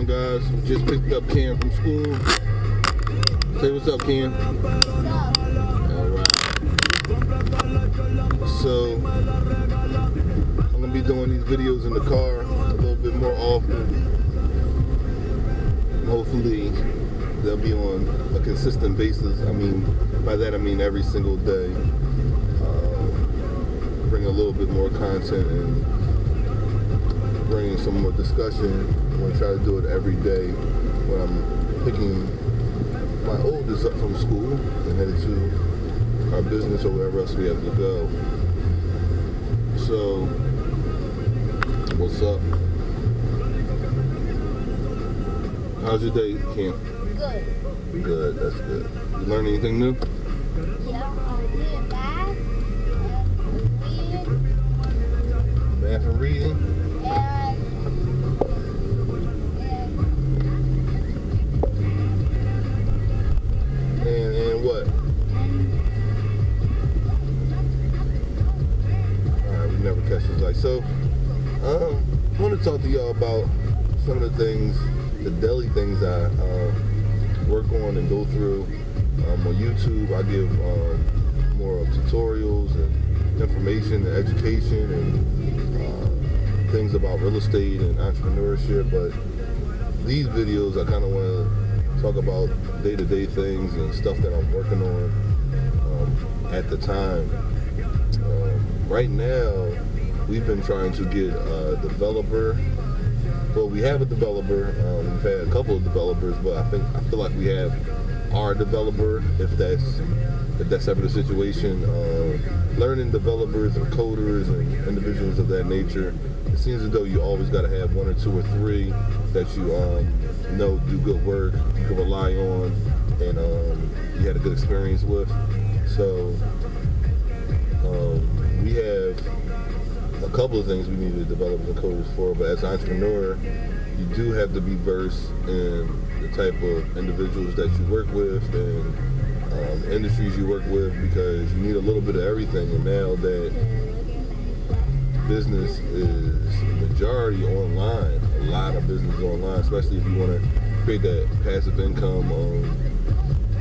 on, guys? We just picked up Cam from school. Say what's up, Cam. Alright. So, I'm going to be doing these videos in the car a little bit more often. Hopefully, they'll be on a consistent basis. I mean, by that I mean every single day. Bring a little bit more content and bring some more discussion. I'm going to try to do it every day when I'm picking my oldest up from school and headed to our business or wherever else we have to go. So, what's up? How's your day, Kim? Good. Good, that's good. You learn anything new? Yeah, I did math, reading, Math and reading? And what? Alright, we never catch this light. So, I want to talk to y'all about some of the things, the daily things I work on and go through. On YouTube, I give more tutorials and information and education and things about real estate and entrepreneurship. But these videos, I kind of want to talk about day-to-day things and stuff that I'm working on at the time. Right now, we've been trying to get a developer. Well, we have a developer. We've had a couple of developers, but I feel like we have our developer, if that's ever the situation. Learning developers and coders and individuals of that nature, it seems as though you always got to have one or two or three that you know do good work, you can rely on, and you had a good experience with. So we have a couple of things we need to develop and coders for, but as an entrepreneur, you do have to be versed in the type of individuals that you work with and industries you work with, because you need a little bit of everything. And now that business is majority online, a lot of business is online, especially if you want to create that passive income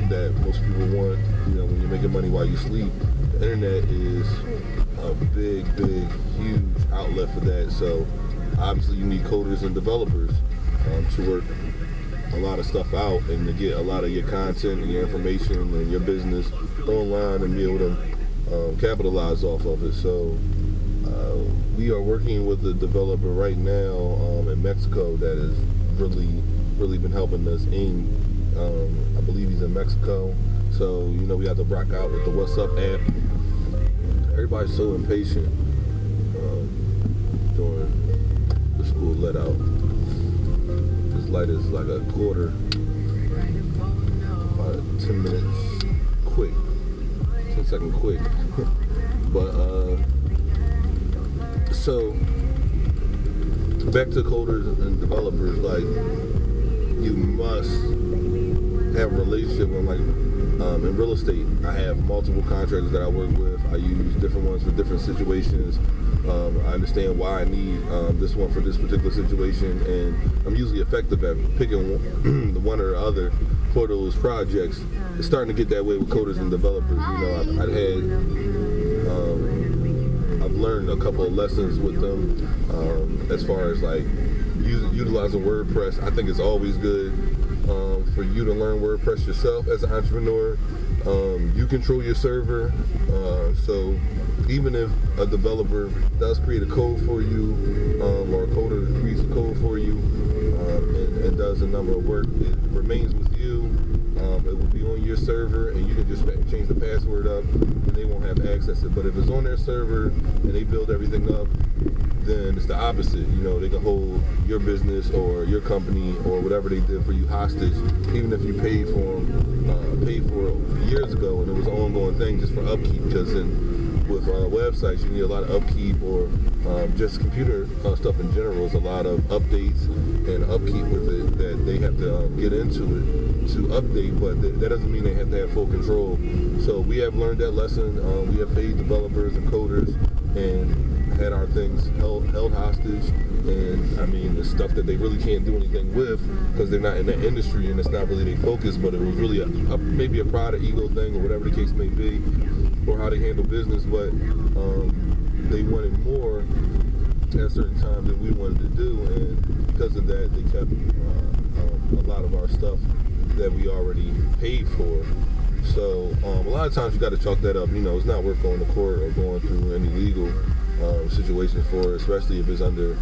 that most people want, you know, when you're making money while you sleep. The internet is a big, huge outlet for that. So obviously you need coders and developers to work a lot of stuff out and to get a lot of your content and your information and your business online and be able to capitalize off of it. So we are working with a developer right now in Mexico that has really been helping us in. I believe he's in Mexico. So, you know, we have to rock out with the What's Up app. Everybody's so impatient during the school let out. This light is like a quarter, about 10 minutes quick, 10-second quick. But so back to coders and developers, like, you must have a relationship with, like, in real estate, I have multiple contractors that I work with. I use different ones for different situations. I understand why I need this one for this particular situation, and I'm usually effective at picking the one or the other for those projects. It's starting to get that way with coders and developers. You know, I've learned a couple of lessons with them as far as like utilizing WordPress. I think it's always good for you to learn WordPress yourself as an entrepreneur. You control your server, so even if a developer does create a code for you, or a coder creates a code for you and does a number of work, it remains with you. It will be on your server, and you can just change the password up, and they won't have access to it. But if it's on their server and they build everything up, then it's the opposite. You know, they can hold your business or your company or whatever they did for you hostage, even if you paid for it years ago and it was an ongoing thing just for upkeep. Because with websites, you need a lot of upkeep, or just computer stuff in general is a lot of updates and upkeep with it that they have to get into it to update, but that doesn't mean they have to have full control. So we have learned that lesson. We have paid developers and coders and had our things held hostage And I mean, the stuff that they really can't do anything with because they're not in that industry and it's not really their focus, but it was really maybe a pride or ego thing or whatever the case may be, or how they handle business, but they wanted more at a certain time than we wanted to do, and because of that, they kept a lot of our stuff that we already paid for. So a lot of times you got to chalk that up. You know, it's not worth going to court or going through any legal situations for it, especially if it's under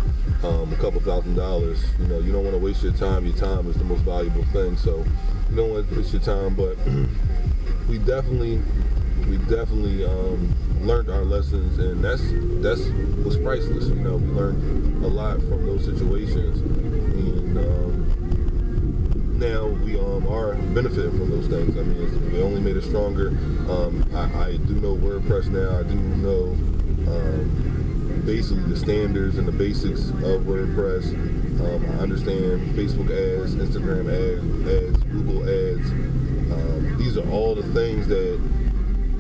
a couple $1,000s. You know, you don't want to waste your time. Your time is the most valuable thing, so you don't want to waste your time. But we definitely learned our lessons, and that's was priceless. You know, we learned a lot from those situations, and now we are benefiting from those things. I mean, it only made us stronger. I do know WordPress now. I do know basically the standards and the basics of WordPress. I understand Facebook ads, Instagram ads, Google ads. These are all the things that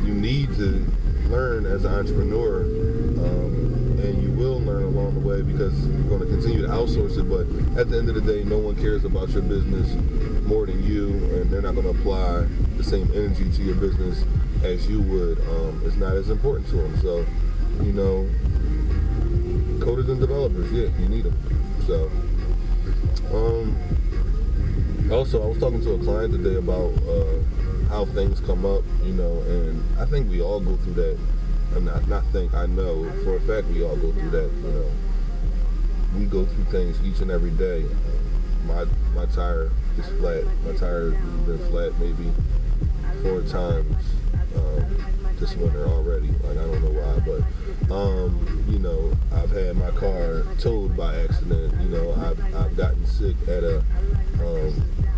you need to learn as an entrepreneur, and you will learn along the way because you're going to continue to outsource it, but at the end of the day, no one cares about your business more than you, and they're not going to apply the same energy to your business as you would. It's not as important to them. So, you know, coders and developers, yeah, you need them. So, also, I was talking to a client today about how things come up, you know, and I think we all go through that. I know for a fact we all go through that, you know. We go through things each and every day. My tire is flat. My tire has been flat maybe 4 times this winter already. Like, I don't know why, but you know, I've had my car towed by accident. You know, I've gotten sick at a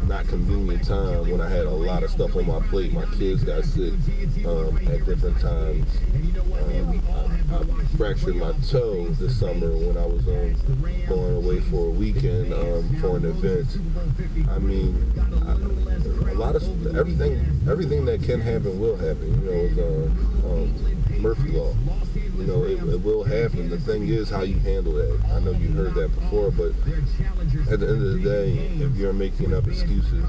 not convenient time when I had a lot of stuff on my plate. My kids got sick at different times. I fractured my toe this summer when I was going away for a weekend for an event. I mean, a lot of everything that can happen will happen. You know, it's Murphy Law. You know, it will happen. The thing is how you handle that. I know you've heard that before, but at the end of the day, if you're making up excuses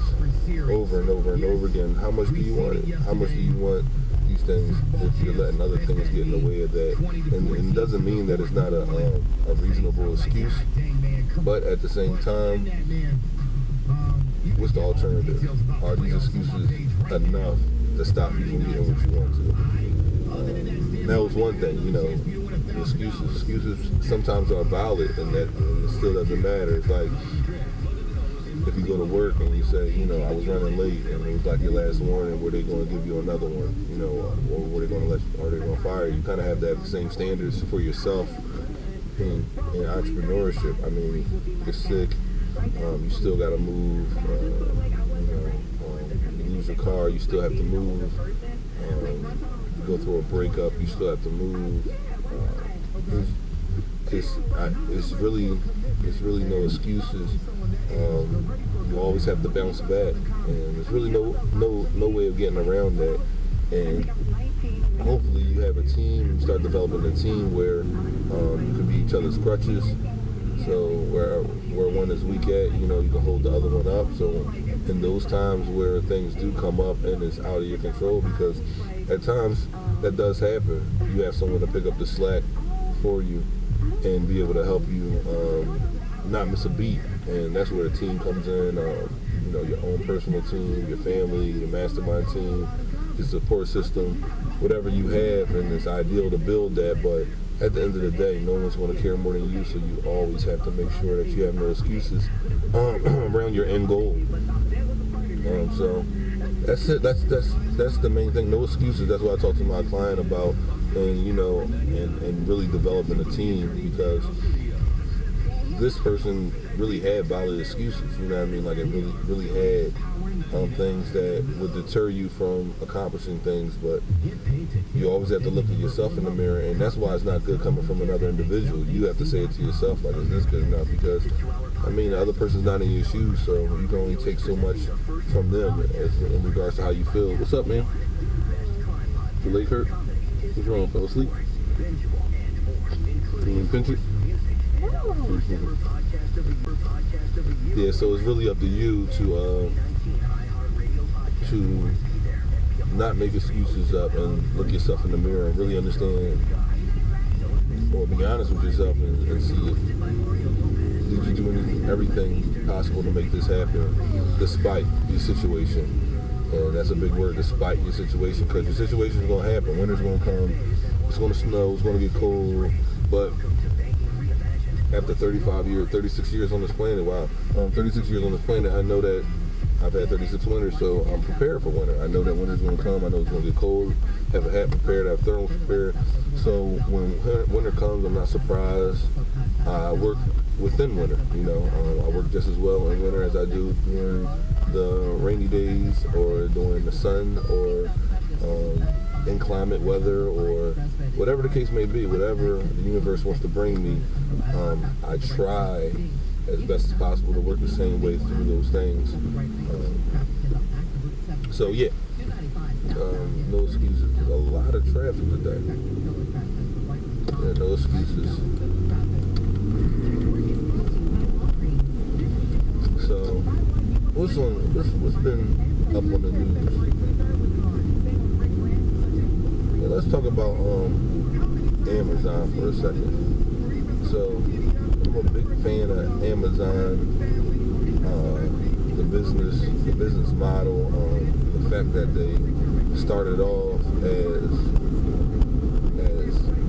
over and over and over again, how much do you want it? How much do you want these things if you're letting other things get in the way of that? And it doesn't mean that it's not a reasonable excuse, but at the same time, what's the alternative? Are these excuses enough to stop you from getting what you want to? That was one thing, you know, excuses sometimes are valid, and that it still doesn't matter. It's like if you go to work and you say, you know, I was running late, and it was like your last warning, were they going to give you another one? You know, or were they going to are they going to fire you? You kind of have that same standards for yourself in entrepreneurship. I mean, you're sick, you still got to move. You lose your car, you still have to move. Go through a breakup, you still have to move. It's really no excuses. You always have to bounce back, and there's really no way of getting around that. And hopefully you have a team, you start developing a team where you can be each other's crutches. So where one is weak at, you know, you can hold the other one up. So in those times where things do come up and it's out of your control, because at times that does happen, you have someone to pick up the slack for you and be able to help you not miss a beat. And that's where the team comes in. You know, your own personal team, your family, your mastermind team, your support system, whatever you have, and it's ideal to build that. But at the end of the day, no one's going to care more than you, so you always have to make sure that you have no excuses around your end goal. So that's it. That's the main thing. No excuses. That's what I talk to my client about, and you know, and really developing a team, because this person really had valid excuses. You know what I mean? Like, it really had things that would deter you from accomplishing things, but you always have to look at yourself in the mirror, and that's why it's not good coming from another individual. You have to say it to yourself, like, is this good enough? Because, I mean, the other person's not in your shoes, so you can only take so much from them in regards to how you feel. What's up, man? Your leg hurt? What's wrong? Fell asleep? You didn't pinch it? Yeah, so it's really up to you to not make excuses up and look yourself in the mirror and really understand, or be honest with yourself and see if did you do everything possible to make this happen despite your situation. And that's a big word, despite your situation, because your situation is going to happen. Winter's going to come, it's going to snow, it's going to get cold, but after 36 years on this planet, 36 years on this planet, I know that I've had 36 winters, so I'm prepared for winter. I know that winter's going to come. I know it's going to get cold. Have a hat prepared. Have thermals prepared. So when winter comes, I'm not surprised. I work within winter. I work just as well in winter as I do during the rainy days or during the sun or inclement weather or whatever the case may be. Whatever the universe wants to bring me, I try as best as possible to work the same way through those things. So yeah, no excuses. There's a lot of traffic today. Yeah, no excuses. So what's been up on the news? Yeah, let's talk about Amazon for a second. So I'm a big fan of Amazon, the business model, the fact that they started off as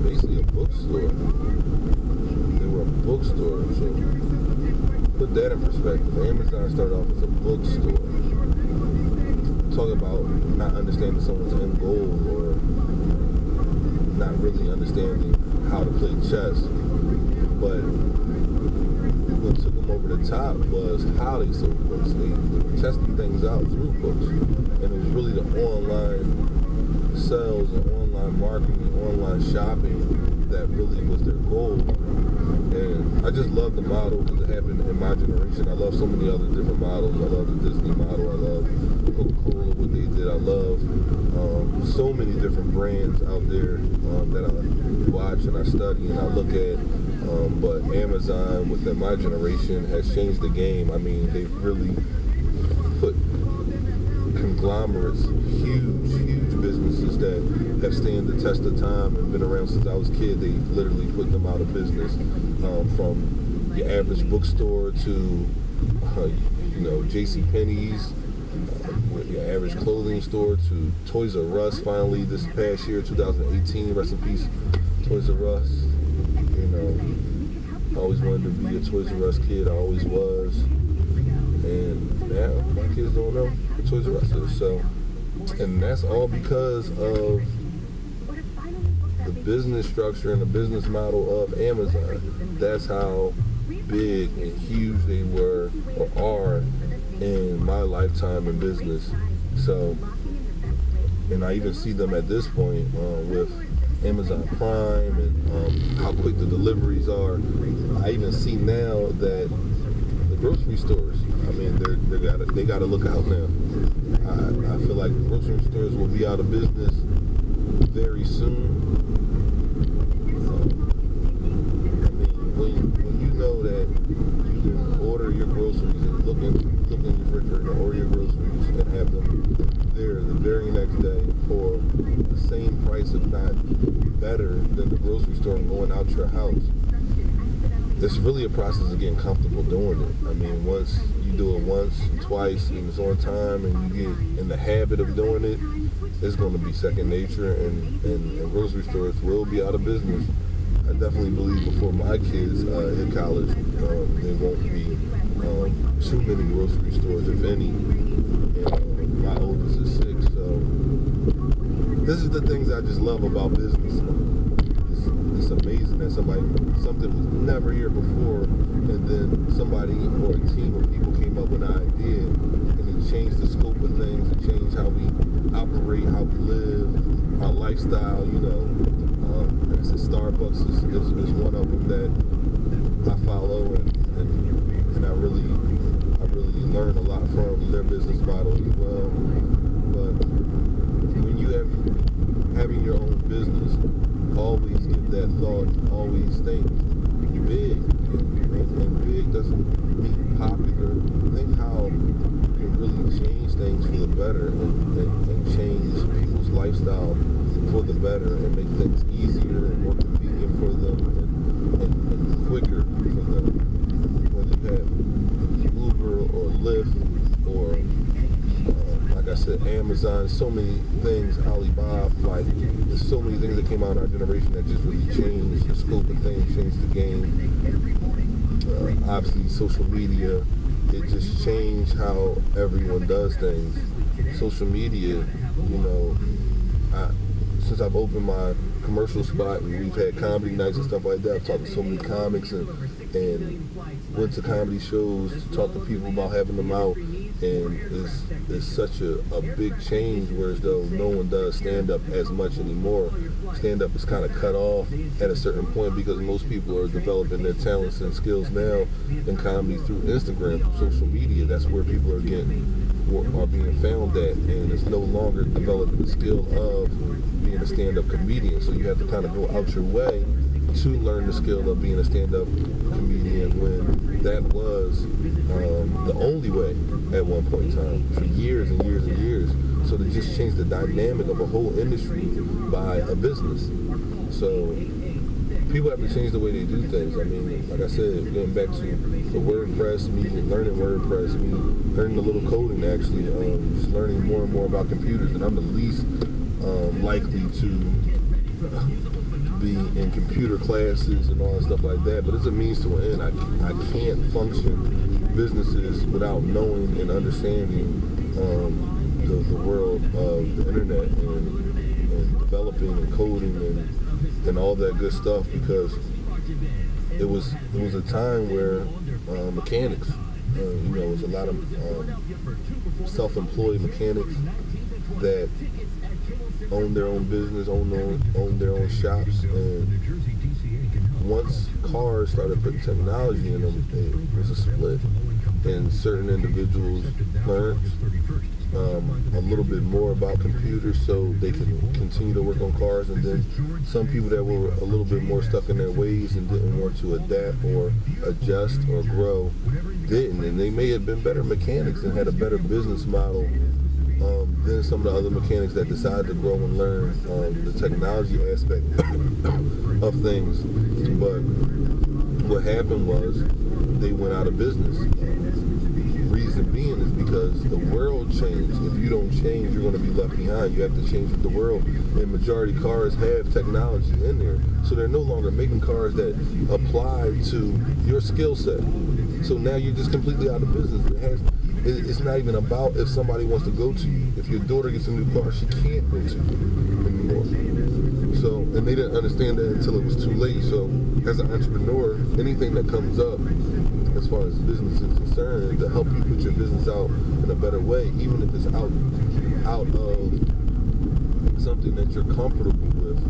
basically a bookstore. They were a bookstore, so put that in perspective. Amazon started off as a bookstore. Talk about not understanding someone's end goal or not really understanding how to play chess. But what took them over the top was how they sold books. They were testing things out through books. And it was really the online sales and online marketing and online shopping that really was their goal. And I just love the model because it happened in my generation. I love so many other different models. I love the Disney model. I love Coca-Cola, what they did. I love so many different brands out there that I watch and I study and I look at. But Amazon, within my generation, has changed the game. I mean, they've really put conglomerates, huge businesses that have stood the test of time and been around since I was a kid. They literally put them out of business, from your average bookstore to, JCPenney's, your average clothing store to Toys R Us. Finally, this past year, 2018, rest in peace, Toys R Us. I always wanted to be a Toys R Us kid. I always was. And now my kids don't know what Toys R Us is. So, and that's all because of the business structure and the business model of Amazon. That's how big and huge they were or are in my lifetime in business. So, and I even see them at this point with Amazon Prime and how quick the deliveries are. I even see now that the grocery stores, I mean, they gotta look out now. I feel like grocery stores will be out of business very soon. I mean, when you know that you can order your groceries and look in your refrigerator and order your groceries and have them there the very next day for the same price, if not better, than the grocery store and going out your house. It's really a process of getting comfortable doing it. I mean, once you do it once, twice, and it's on time, and you get in the habit of doing it, it's going to be second nature, and grocery stores will be out of business. I definitely believe before my kids hit college, there won't be too many grocery stores, if any. My oldest is 6, so this is the things I just love about business. It's amazing that something was never here before, and then somebody or a team of people came up with an idea, and it changed the scope of things, it changed how we operate, how we live, our lifestyle. Like I said, Starbucks is one of them that I follow, and I really learn a lot from their business model as well. But when you having your own business, always give that thought, always think big. being popular, think how you can really change things for the better and change people's lifestyle for the better and make things easier and more convenient for them and quicker for them. Whether you have Uber or Lyft or like I said, Amazon, so many things, Alibaba, like there's so many things that came out in our generation that just really changed the scope of things, changed the game. Obviously, social media, it just changed how everyone does things. Social media, you know, since I've opened my commercial spot and we've had comedy nights and stuff like that, I've talked to so many comics and went to comedy shows to talk to people about having them out, and it's such a big change, whereas though no one does stand-up as much anymore. Stand-up is kind of cut off at a certain point because most people are developing their talents and skills now in comedy through Instagram, social media. That's where people are being found at, and it's no longer developing the skill of being a stand-up comedian. So you have to kind of go out your way to learn the skill of being a stand-up comedian, when that was the only way at one point in time for years and years and years. So they just changed the dynamic of a whole industry by a business. So people have to change the way they do things. I mean, like I said, getting back to the WordPress, me learning WordPress, me learning a little coding actually, just learning more and more about computers, and I'm the least likely to be in computer classes and all that stuff like that, but it's a means to an end. I can't function businesses without knowing and understanding the world of the internet and developing and coding and all that good stuff, because it was a time where mechanics, there was a lot of self-employed mechanics that own their own business, own their own shops, and once cars started putting technology in them, it was a split, and certain individuals learned a little bit more about computers so they could continue to work on cars, and then some people that were a little bit more stuck in their ways and didn't want to adapt or adjust or grow didn't, and they may have been better mechanics and had a better business model than some of the other mechanics that decided to grow and learn the technology aspect of things. But what happened was they went out of business. Reason being is because the world changed. If you don't change, you're going to be left behind. You have to change with the world. And majority cars have technology in there. So they're no longer making cars that apply to your skill set. So now you're just completely out of business. It's not even about if somebody wants to go to you. If your daughter gets a new car, she can't go to you anymore. So, and they didn't understand that until it was too late. So, as an entrepreneur, anything that comes up as far as business is concerned, to help you put your business out in a better way, even if it's out of something that you're comfortable with,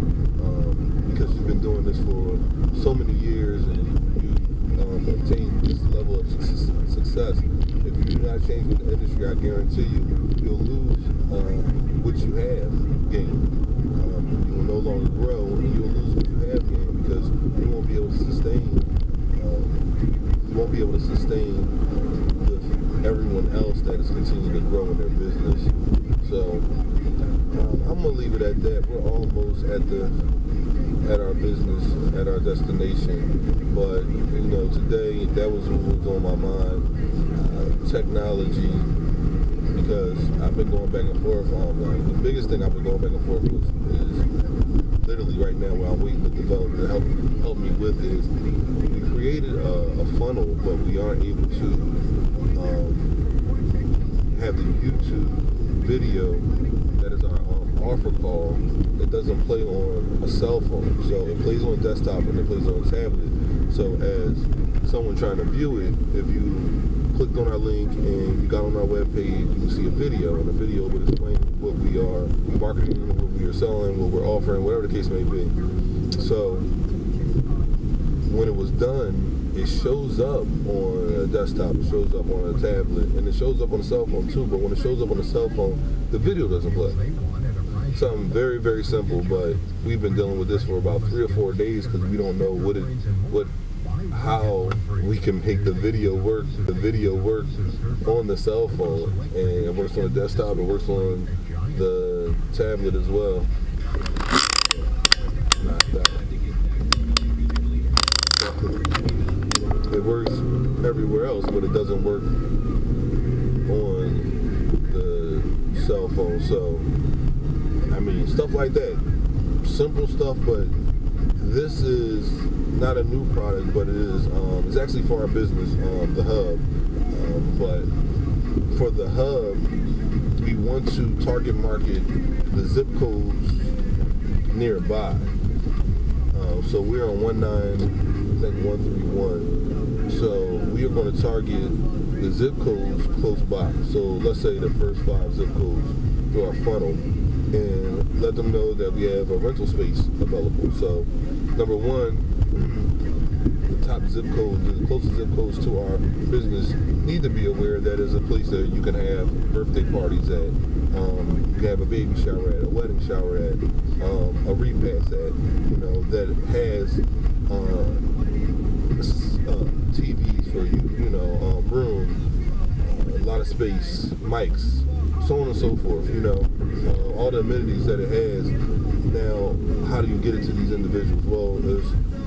because you've been doing this for so many years and you've obtained this level of success. If you do not change with the industry, I guarantee you'll lose what you have gained. You will no longer grow, and you'll lose what you have gained, because you won't be able to sustain. You won't be able to sustain with everyone else that is continuing to grow in their business. So I'm gonna leave it at that. We're almost at our business, at our destination. But today that was what was on my mind. Technology, because I've been going back and forth on the biggest thing I've been going back and forth with is literally right now where I'm waiting to develop to help me with is we created a funnel, but we aren't able to have the YouTube video that is our offer call that doesn't play on a cell phone. So it plays on a desktop and it plays on a tablet. So as someone trying to view it, if you clicked on our link and you got on our webpage, you will see a video, and the video will explain what we are marketing, what we are selling, what we're offering, whatever the case may be. So when it was done, it shows up on a desktop, it shows up on a tablet, and it shows up on a cell phone too, but when it shows up on a cell phone, the video doesn't play. Something very, very simple, but we've been dealing with this for about 3 or 4 days because we don't know how we can make the video work on the cell phone, and it works on the desktop, it works on the tablet as well. It works everywhere else, but it doesn't work on the cell phone. So I mean, stuff like that, simple stuff, but this is not a new product, but it is it's actually for our business, the hub. But for the hub, we want to target market the zip codes nearby. So we're on 131. So we are going to target the zip codes close by. So let's say the first 5 zip codes through our funnel, and let them know that we have a rental space available. So number one, the top zip codes, the closest zip codes to our business need to be aware that there's a place that you can have birthday parties at, you can have a baby shower at, a wedding shower at, a repast at, you know, that has TVs for you, you know, room, a lot of space, mics, so on and so forth, you know, all the amenities that it has. Now, how do you get it to these individuals? Well,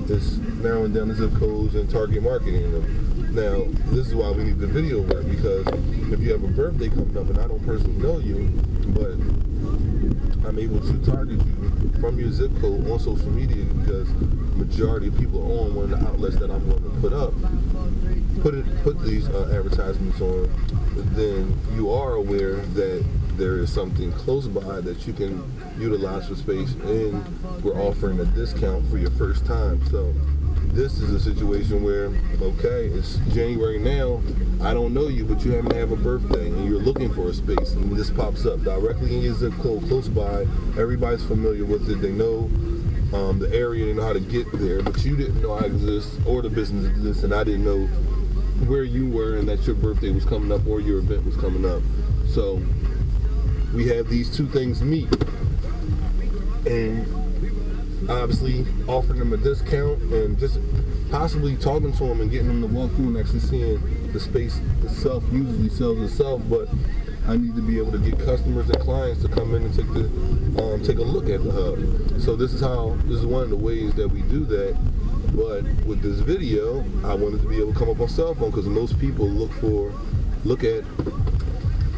it's narrowing down the zip codes and target marketing them. Now, this is why we need the video work, because if you have a birthday coming up, and I don't personally know you, but I'm able to target you from your zip code on social media, because majority of people are on one of the outlets that I'm going to put these advertisements on, then you are aware that there is something close by that you can utilize for space, and we're offering a discount for your first time. So this is a situation where, okay, it's January now, I don't know you, but you happen to have a birthday and you're looking for a space, and this pops up directly in your zip code close by. Everybody's familiar with it, they know the area, they know how to get there, but you didn't know I exist or the business exists, and I didn't know where you were and that your birthday was coming up or your event was coming up. So we have these two things meet, and obviously offering them a discount and just possibly talking to them and getting them to walk through and actually seeing the space itself usually sells itself, but I need to be able to get customers and clients to come in and take a look at the hub. So this is one of the ways that we do that. But with this video, I wanted to be able to come up on cell phone, because most people look at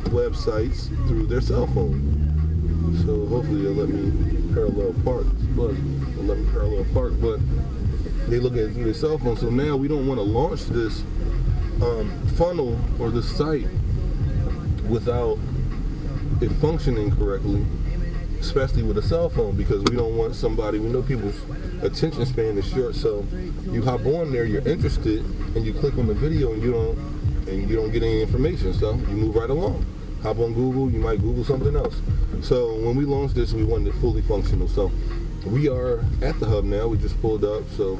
websites through their cell phone. So hopefully they'll let me parallel park, but they look at it through their cell phone. So now we don't want to launch this funnel or this site without it functioning correctly, especially with a cell phone, because we don't want somebody, we know people's attention span is short, so you hop on there, you're interested, and you click on the video and you don't get any information, so you move right along. Hop on Google, you might Google something else. So when we launched this, we wanted it fully functional. So we are at the hub now, we just pulled up, so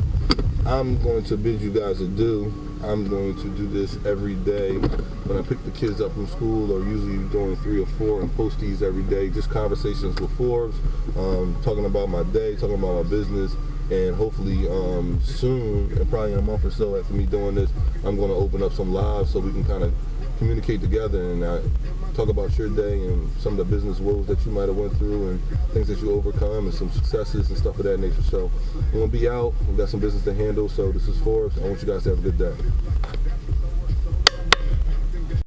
I'm going to bid you guys adieu. I'm going to do this every day when I pick the kids up from school, or usually doing 3 or 4, and post these every day, just conversations with Forbes, talking about my day, talking about my business, and hopefully soon, and probably in a month or so after me doing this, I'm going to open up some lives so we can kind of communicate together and talk about your day and some of the business woes that you might have went through and things that you overcome and some successes and stuff of that nature. So we're going to be out. We've got some business to handle. So this is Forbes. I want you guys to have a good day.